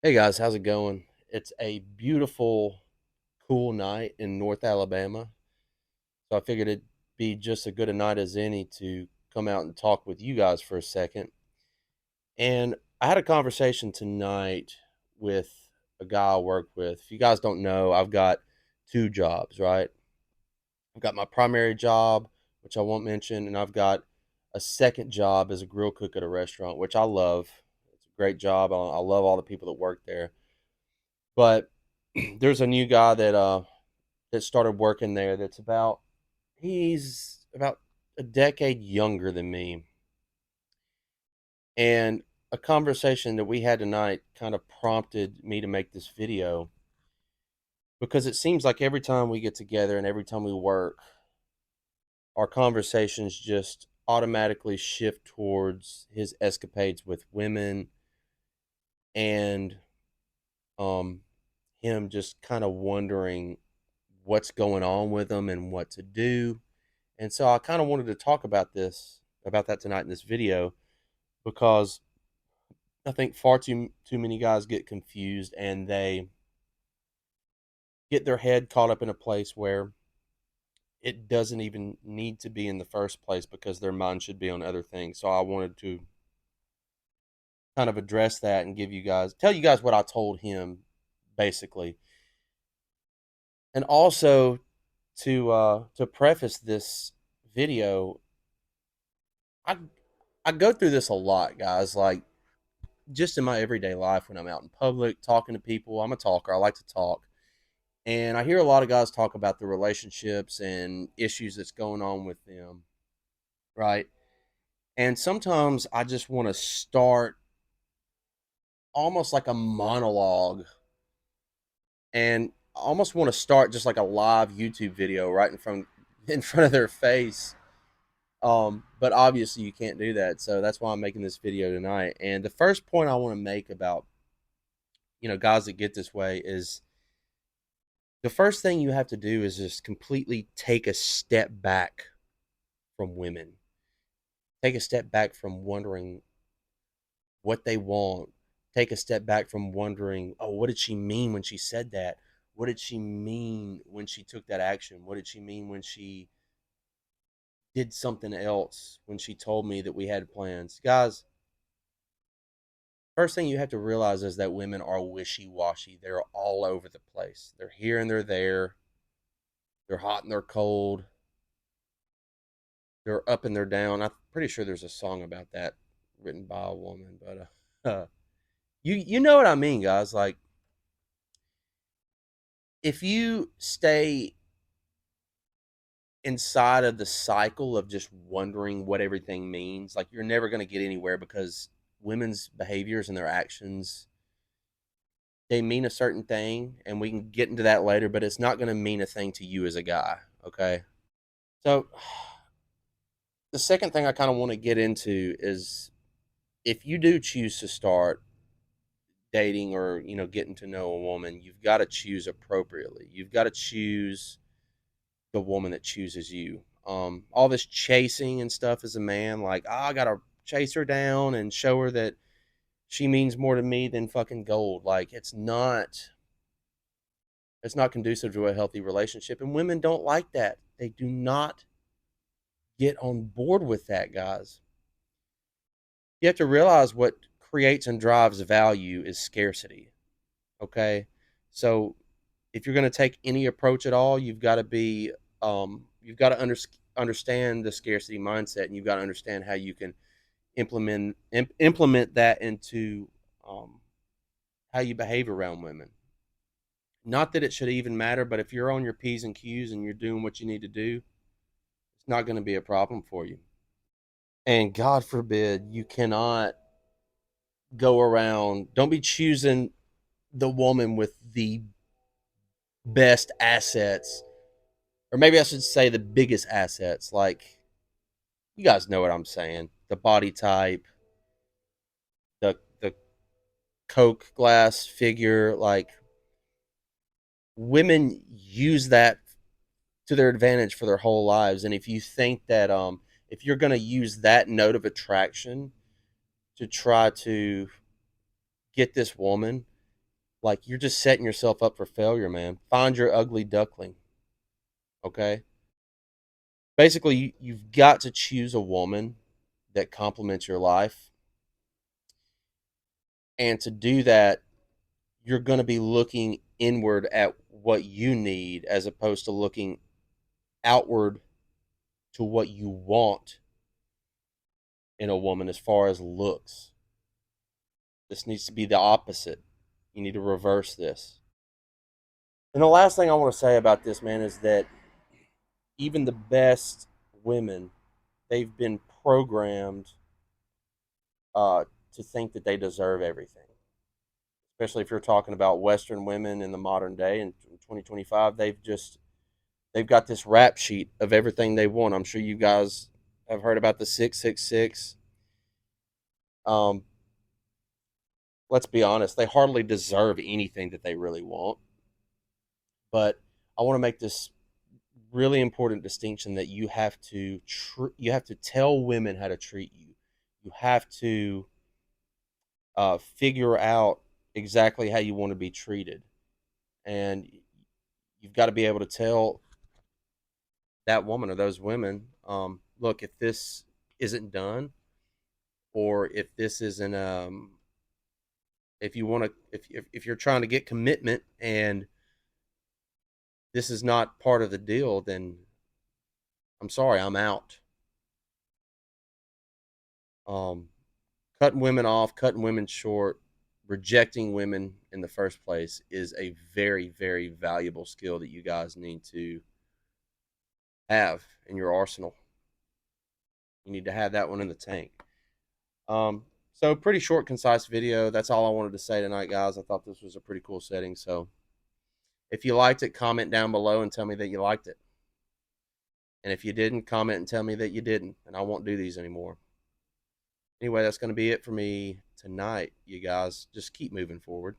Hey guys, how's it going? It's a beautiful, cool night in North Alabama. So I figured it'd be just as good a night as any to come out and talk with you guys for a second. And I had a conversation tonight with a guy I work with. If you guys don't know, I've got two jobs, right? I've got my primary job, which I won't mention, and I've got a second job as a grill cook at a restaurant, which I love. It's a great job. I love all the people that work there. But there's a new guy that started working there that's he's about a decade younger than me. And a conversation that we had tonight kind of prompted me to make this video because it seems like every time we get together and every time we work, our conversations just automatically shift towards his escapades with women and um him just kind of wondering what's going on with them and what to do. And so I kind of wanted to talk about that tonight in this video because I think far too many guys get confused and they get their head caught up in a place where it doesn't even need to be in the first place because their mind should be on other things. So I wanted to kind of address that and tell you guys what I told him basically. And also to preface this video, I I go through this a lot, guys. Like just in my everyday life when I'm out in public talking to people. I'm a talker. I like to talk. And I hear a lot of guys talk about the relationships and issues that's going on with them, right? And sometimes I just want to start almost like a monologue and I almost want to start just like a live YouTube video right in front of their face. But obviously you can't do that. So that's why I'm making this video tonight. And the first point I want to make about, guys that get this way is the first thing you have to do is just completely take a step back from women. Take a step back from wondering what they want. Take a step back from wondering, oh, what did she mean when she said that? What did she mean when she took that action? What did she mean when she did something else? When she told me that we had plans? Guys, first thing you have to realize is that women are wishy washy. They're all over the place. They're here and they're there. They're hot and they're cold. They're up and they're down. I'm pretty sure there's a song about that written by a woman, but you know what I mean, guys. Like if you stay inside of the cycle of just wondering what everything means, like you're never going to get anywhere because women's behaviors and their actions they mean a certain thing, and we can get into that later. But it's not going to mean a thing to you as a guy. Okay, so the second thing I kind of want to get into is if you do choose to start dating or getting to know a woman, you've got to choose appropriately. You've got to choose the woman that chooses you. All this chasing and stuff as a man, like I gotta chase her down and show her that she means more to me than fucking gold. Like it's not conducive to a healthy relationship, and women don't like that. They do not get on board with that, guys. You have to realize what creates and drives value is scarcity. Okay, so if you're going to take any approach at all, you've got to understand the scarcity mindset, and you've got to understand how you can implement that into um, how you behave around women. Not that it should even matter, but if you're on your p's and q's and you're doing what you need to do, it's not going to be a problem for you. And God forbid you cannot go around. Don't be choosing the woman with the best assets, or maybe I should say the biggest assets. Like you guys know what I'm saying. The body type, the Coke glass figure, like women use that to their advantage for their whole lives. And if you think that if you're gonna use that note of attraction to try to get this woman, Like, you're just setting yourself up for failure, man. Find your ugly duckling, okay? Basically, you've got to choose a woman that complements your life. And to do that, you're going to be looking inward at what you need as opposed to looking outward to what you want in a woman as far as looks. This needs to be the opposite. You need to reverse this. And the last thing I want to say about this, man, is that even the best women, they've been programmed uh, to think that they deserve everything. Especially if you're talking about Western women in the modern day in 2025, they've got this rap sheet of everything they want. I'm sure you guys have heard about the 666. Um, let's be honest, they hardly deserve anything that they really want. But I want to make this really important distinction that you have to tell women how to treat you. You have to figure out exactly how you want to be treated, and you've got to be able to tell that woman or those women, look, if this isn't done, or if this isn't, if you want to, if you're trying to get commitment and this is not part of the deal, then I'm sorry, I'm out. Um, Cutting women off, cutting women short, rejecting women in the first place is a very, very valuable skill that you guys need to have in your arsenal. You need to have that one in the tank. So pretty short, concise video. That's all I wanted to say tonight, guys. I thought this was a pretty cool setting. So if you liked it, comment down below and tell me that you liked it. And if you didn't, comment and tell me that you didn't, and I won't do these anymore. Anyway, that's going to be it for me tonight, you guys. Just keep moving forward.